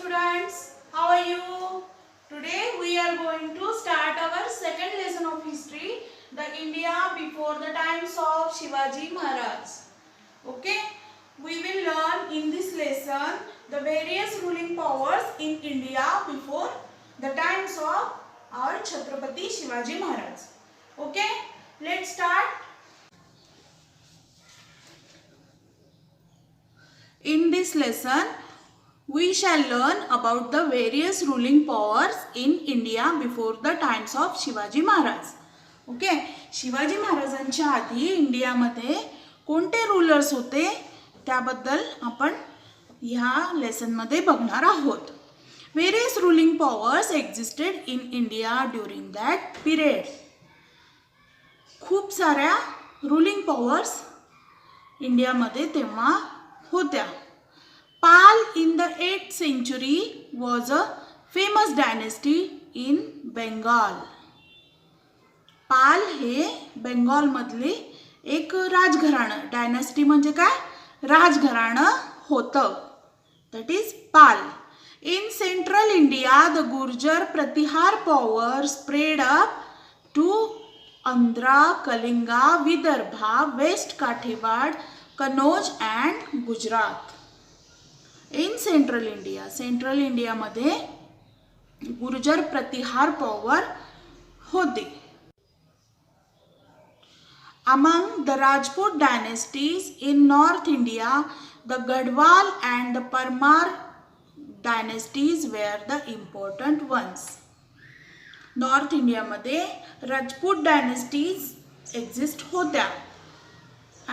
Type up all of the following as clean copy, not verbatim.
students, how are you? Today we are going to start our second lesson of history, the India before the times of Shivaji Maharaj. Okay, we will learn in this lesson the various ruling powers in India before the times of our Chhatrapati Shivaji Maharaj. Okay, let's start. In this lesson, we shall learn about the various ruling powers in India before the times of Shivaji Maharaj. Okay, Shivaji महाराजांच्या आधी इंडियामध्ये कोणते rulers होते त्याबद्दल आपण ह्या लेसनमध्ये बघणार आहोत. Various ruling powers existed in India during that period. खूप साऱ्या रुलिंग पॉवर्स इंडियामध्ये तेव्हा होत्या. Pal in the 8th century was a famous dynasty in Bengal. Pal हे बेंगॉल मधले एक राजघराणं, डायनेस्टी म्हणजे काय, राजघराणं होतं. That is Pal. In central India the Gurjara Pratihara power spread up to Andhra, Kalinga, Vidarbha, west Kathiawad, Kannauj and Gujarat. In central इंडियामध्ये गुर्जर प्रतिहार पॉवर होते. Among the Rajput dynasties in North India, the Gadwal and the Parmar dynasties were the important ones. North India मध्ये Rajput dynasties exist होत्या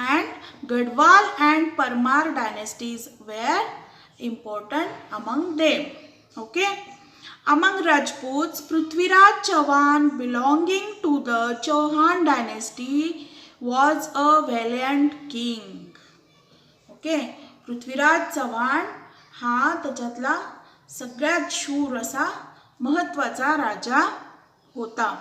and Gadwal and Parmar dynasties were important among them. Okay, among Rajputs, Prithviraj Chauhan belonging to the Chauhan dynasty was a valiant king. Okay, Prithviraj Chavan हा त्याच्यातला सगळ्यात शूर असा महत्त्वाचा राजा होता.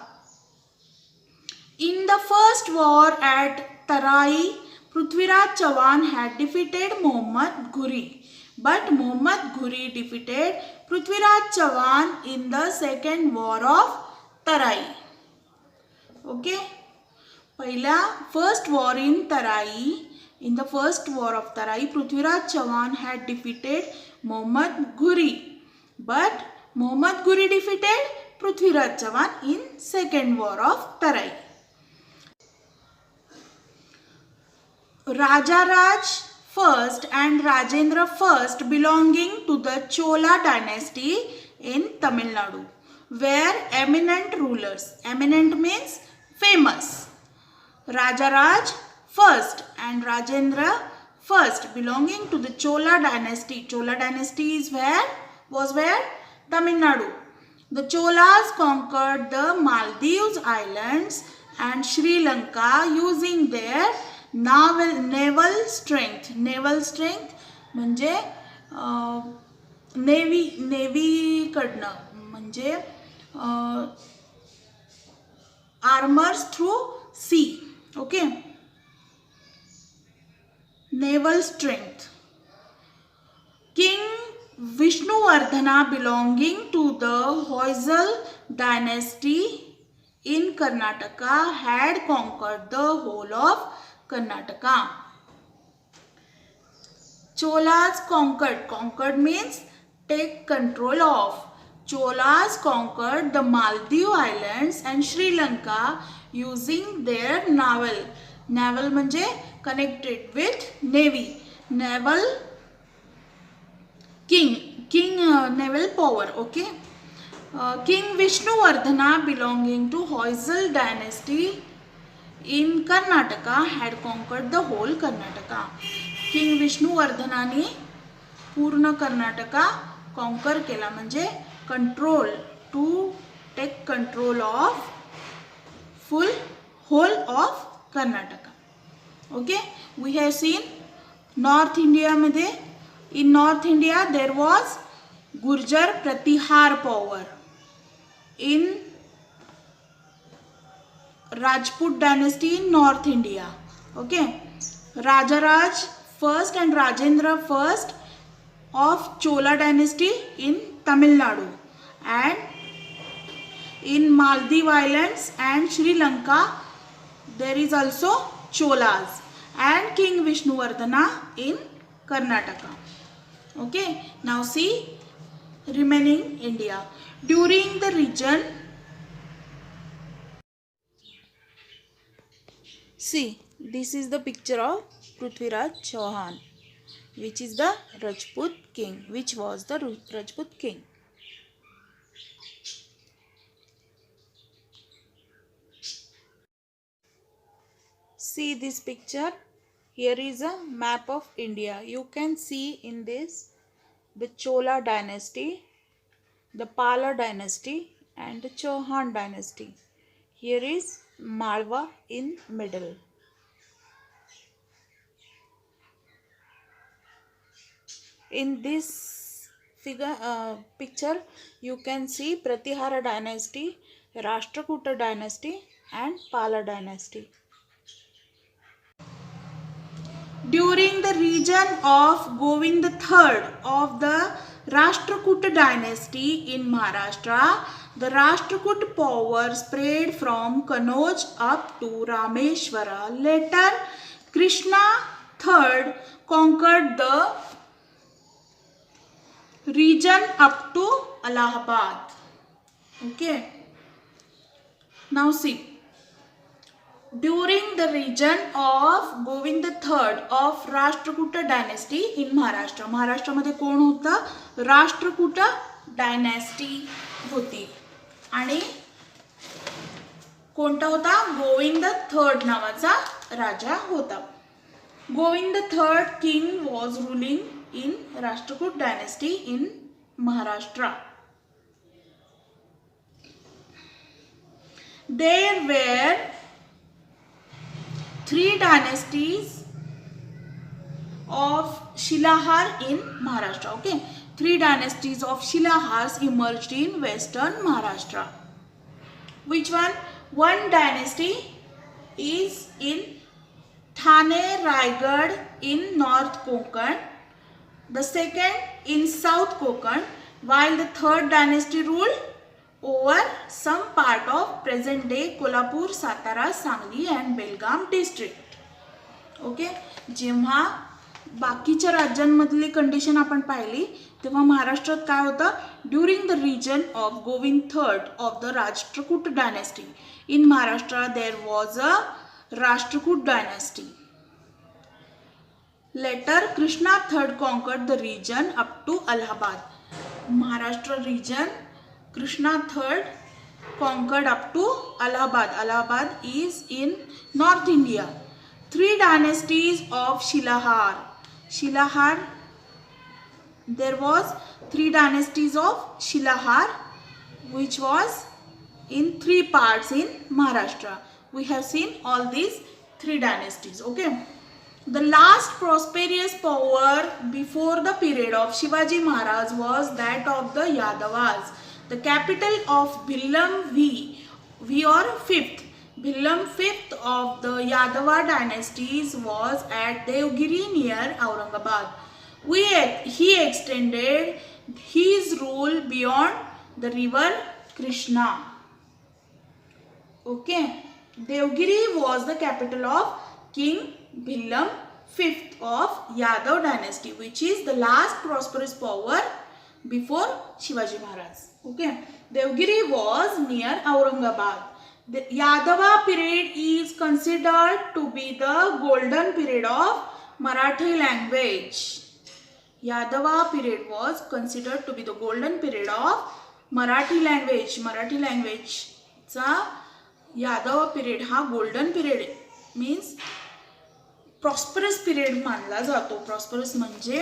In the first war at Tarai, Prithviraj Chauhan had defeated Muhammad Ghuri. But Muhammad Ghuri defeated Prithviraj Chauhan in the second war of Tarai. Okay, पहिल्या first war in Tarai, in the first war of Tarai, Prithviraj Chauhan had defeated Muhammad Ghuri. But Muhammad Ghuri defeated Prithviraj Chauhan in second war of Tarai. Rajaraj first and Rajendra first belonging to the Chola dynasty in Tamil Nadu were eminent rulers. Eminent means famous. Rajaraj first and Rajendra first belonging to the Chola dynasty. Chola dynasty is where? Tamil Nadu. The Cholas conquered the Maldives Islands and Sri Lanka using their naval strength. Naval strength म्हणजे navy कडनं म्हणजे armours through sea. Okay, naval strength. King Vishnuvardhana belonging to the Hoysal dynasty in Karnataka had conquered the whole of Karnataka. Cholas conquered means take control of. Cholas conquered the Maldives Islands and Sri Lanka using their naval. Naval म्हणजे connected with navy. Naval king naval power. Okay. King Vishnuvardhana belonging to Hoysal dynasty in Karnataka had conquered the whole Karnataka. King विष्णुवर्धनाने पूर्ण Karnataka conquer केला म्हणजे control, to take control of full whole of Karnataka. Okay, we have seen north इंडियामध्ये, in north India there was Gurjara Pratihara power. In Rajput dynasty in North India. Okay, Rajaraj first and Rajendra first of Chola dynasty in Tamil Nadu, and in Maldives Islands and Sri Lanka there is also Cholas, and King Vishnuvardhana in Karnataka. Okay, now see remaining India. During the region, see, this is the picture of Prithviraj Chauhan, which is the Rajput king, which was the Rajput king. See this picture. Here is a map of India. You can see in this the Chola dynasty, the Pala dynasty, and the Chauhan dynasty. Here is Malwa in middle. In this picture, you can see Pratihara dynasty, Rashtrakuta dynasty, and Pala dynasty. During the region of Govind III of the Rashtrakuta dynasty in Maharashtra, the Rashtrakuta power spread from Kanauj up to Rameshwara. Later, Krishna III conquered the region up to Allahabad. Okay. Now see. During the region of Govind III of Rashtrakuta dynasty in Maharashtra. महाराष्ट्रामध्ये कोण होता? राष्ट्रकूट डायनॅस्टी होती. आणि कोणता होता? Govind III नावाचा राजा होता. Govind III king was ruling in Rashtrakuta dynasty in Maharashtra. There were 3 dynasties of Shilahar in Maharashtra. Okay, 3 dynasties of Shilahars emerged in western Maharashtra. Which one? One dynasty is in Thane Raigad in North Konkan. The second in South Konkan, while the third dynasty ruled over some part of present day Kolhapur, Satara, Sangli and Belgaum district. Okay, जेव्हा बाकीच्या राज्यांमधली condition आपण पाहिली तेव्हा महाराष्ट्रात काय होतं? During the region of Govind III of the Rashtrakuta dynasty in Maharashtra there was a Rashtrakuta dynasty. Later, Krishna III conquered the region up to Allahabad. Maharashtra region, Krishna III conquered up to Allahabad. Allahabad is in North India. 3 dynasties of Shilahar. Shilahar, there was 3 dynasties of Shilahar, which was in 3 parts in Maharashtra. We have seen all these 3 dynasties. Okay. The last prosperous power before the period of Shivaji Maharaj was that of the Yadavas. The capital of Bhilam V or 5th. Bhilam 5th of the Yadava dynasties was at Devgiri near Aurangabad. He extended his rule beyond the river Krishna. Okay. Devgiri was the capital of King Bhilam 5th of Yadav dynasty, which is the last prosperous power before Shivaji Maharaj. Okay, Devgiri was near Aurangabad. The Yadava period is considered to be the golden period of Marathi language. Yadava period was considered to be the golden period of Marathi language. Marathi language चा Yadava period हा golden period means prosperous period मानला जातो. Prosperous म्हणजे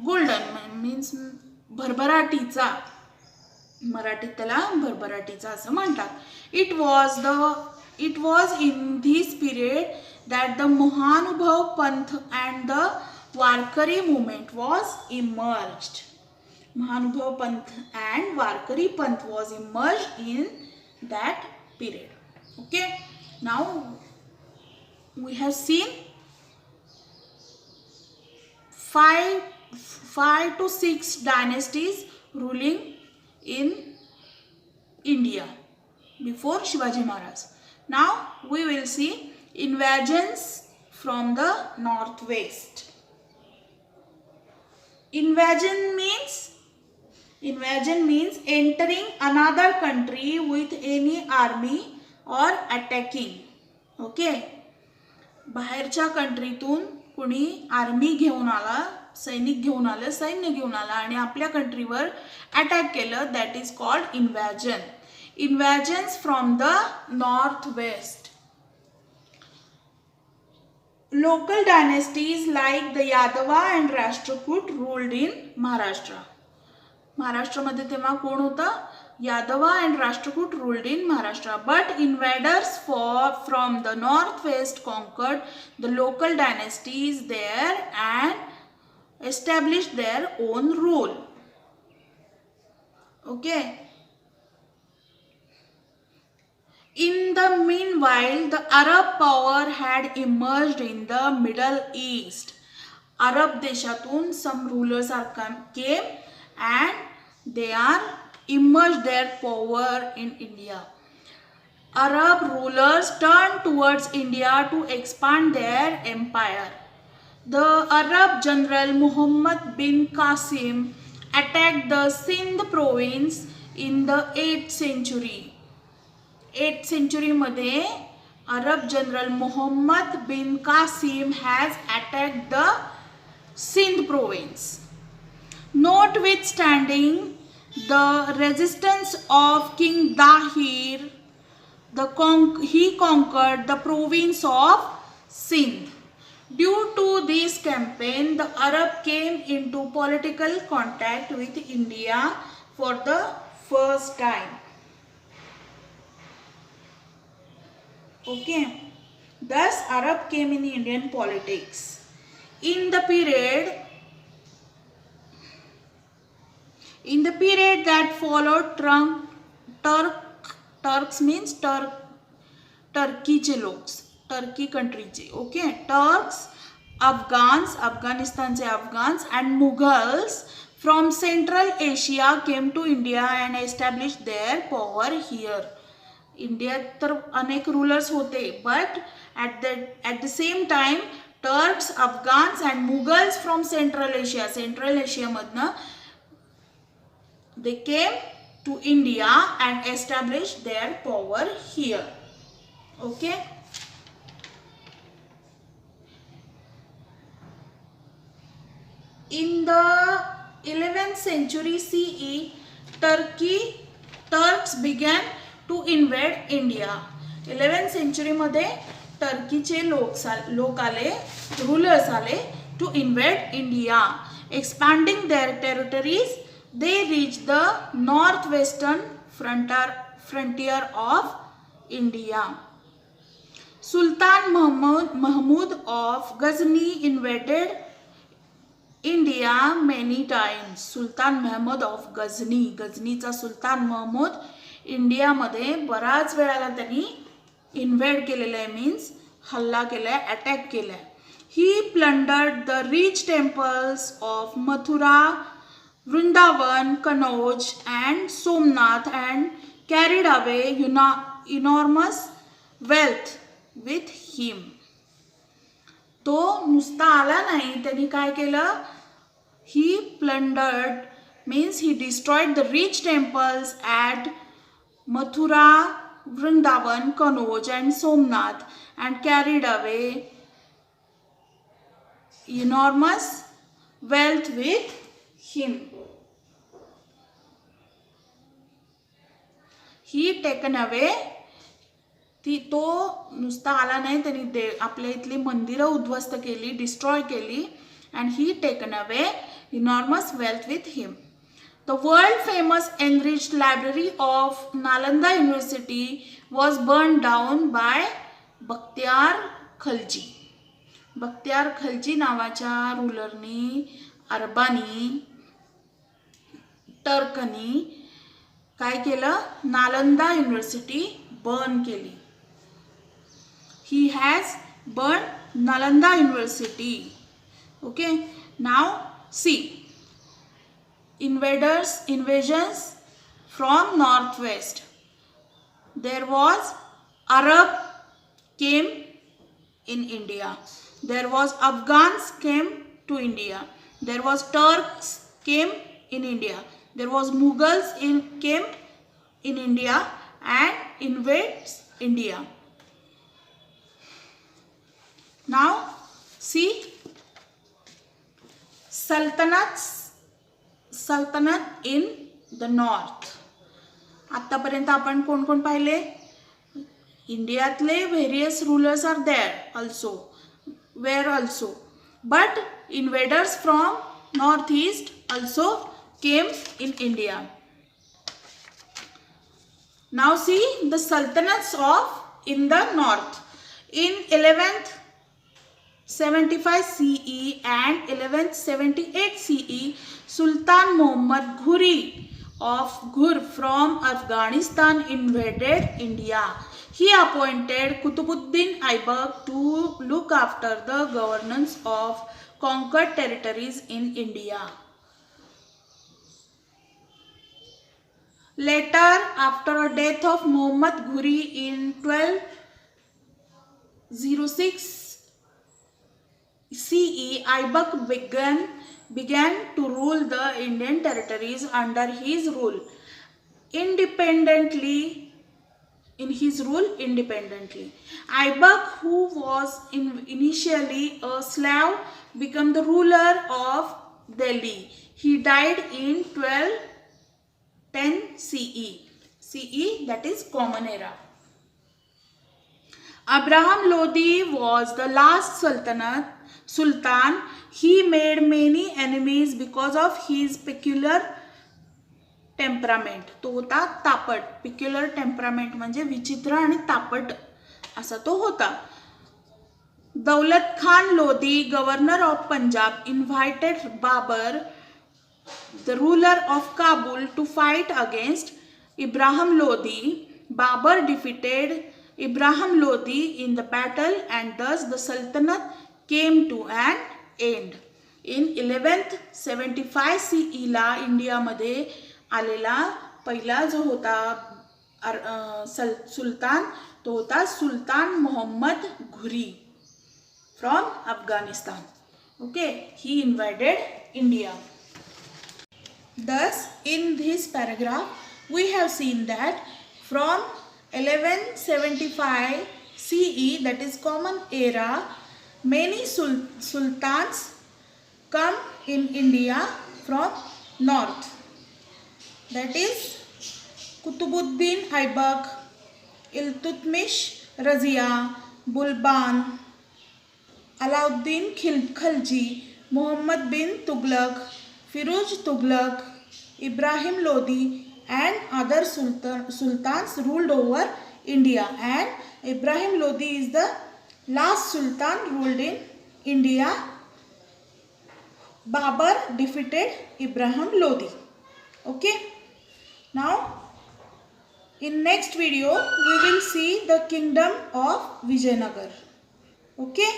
golden means भरभराटीचा. मराठीत त्याला भरभराटीचा असं म्हणतात. It was in this period that the Mahanubhav Panth and the Warkari movement was emerged. Mahanubhav Panth and Warkari Panth was emerged in that period. Okay, now we have seen five 5 to 6 dynasties ruling in India before Shivaji Maharaj. Now we will see invasions from the northwest. Invasion means entering another country with any army or attacking. Okay. बाहेरच्या कंट्रीतून कुणी army घेऊन आला, सैनिक घेऊन आलं, सैन्य घेऊन आला आणि आपल्या कंट्रीवर अटॅक केलं, that is called invasion. Invasions from the northwest. Local dynasties like the Yadava and Rashtrakut ruled in Maharashtra. महाराष्ट्रामध्ये तेव्हा कोण होतं? Yadava and Rashtrakut ruled in Maharashtra. But invaders from the northwest conquered the local dynasties there and established their own rule. Okay. In the meanwhile, the Arab power had emerged in the Middle East. Arab देशातून some rulers came and they are emerged their power in India. Arab rulers turned towards India to expand their empire. The Arab general Muhammad bin Qasim attacked the Sindh province in the 8th century. 8th century मध्ये Arab general Muhammad bin Qasim has attacked the Sindh province. Notwithstanding the resistance of King Dahir, he conquered the province of Sindh. Due to this campaign, the Arab came into political contact with India for the first time. Okay, thus Arab came in Indian politics. In the period that followed, Turks means Turkeyचे लोक, Turkey countryचे. Okay, Turks, Afghans, Afghanistanचे Afghans and Mughals from Central Asia came to India and established their power here. इंडियात तर अनेक rulers होते, but at the same time Turks, Afghans and Mughals from Central Asia मधनं they came to India and established their power here. Okay. In the 11th century CE, Turks began to invade India. 11th century मध्ये टर्कीचे लोक आले, rulers आले to invade India. Expanding their territories, they reached the northwestern frontier of India. Sultan Mahmud of Ghazni invaded India many times. Sultan Mahmud of गझनीचा Sultan Mahmood इंडियामध्ये बराच वेळाला त्यांनी invade केलेलं आहे, means हल्ला केलाय, अटॅक केलाय. He plundered the rich temples of Mathura, Vrindavan, Kanauj and Somnath and carried away enormous wealth with him. तो नुसता आला नाही, त्यांनी काय केलं? He plundered means he destroyed the rich temples at Mathura, Vrindavan, Kanauj and Somnath and carried away enormous wealth with him. He taken away, तो नुसता आला नाही, त्यांनी आपल्या इथली मंदिरं उद्ध्वस्त केली, डिस्ट्रॉय केली, and he taken away enormous wealth with him. The world famous enriched library of Nalanda University was burned down by Bakhtiar Khalji. Bakhtiyar Khalji नावाच्या रूलरनी, अरबानी, टर्कनी काय केलं? नालंदा युनिव्हर्सिटी बर्न केली. He has burned Nalanda University. Okay, now see, invasions from northwest. There was Arab came in India. There was Afghans came to India. There was Turks came in India. There was Mughals came in India and invades India. Now see Sultanate in the north. आतापर्यंत आपण कोण कोण पाहिले? इंडियातले various rulers are there also, were also, but invaders from northeast also came in India. Now see the sultanates of in the north. In 11th 75 CE and 1178 CE, Sultan Muhammad Ghuri of Ghur from Afghanistan invaded India. He appointed Qutbuddin Aibak to look after the governance of conquered territories in India. Later, after the death of Muhammad Ghuri in 1206 CE, Aibak began to rule the Indian territories under his rule independently. Aibak, who was initially a slave, became the ruler of Delhi. He died in 1210 CE. CE, that is Common Era. Abraham Lodi was the last Sultan. He made many enemies because of his peculiar temperament. तो होता तापट. Peculiar temperament म्हणजे विचित्र आणि तापट असा तो होता. Daulat Khan Lodi, governor of Punjab, invited Babur, the ruler of Kabul, to fight against Ibrahim Lodi. Babur defeated Ibrahim Lodi in the battle and thus the Sultanate came to an end. In 1175 CE ला इंडियामध्ये आलेला पहिला जो होता सुलतान तो होता सुलतान मोहम्मद घुरी from Afghanistan. Okay, he invaded India. Thus, in this paragraph, we have seen that from 1175 CE, that is Common Era, many sultans come in India from north. That is Qutbuddin Aibak, Iltutmish Razia, Bulban, Alauddin Khilji, Muhammad bin Tughlaq, Firuz Tughlaq, Ibrahim Lodi and other sultans ruled over India, and Ibrahim Lodi is the last sultan ruled in India. Babur defeated Ibrahim Lodi. Okay. Now in next video we will see the kingdom of Vijayanagar. Okay.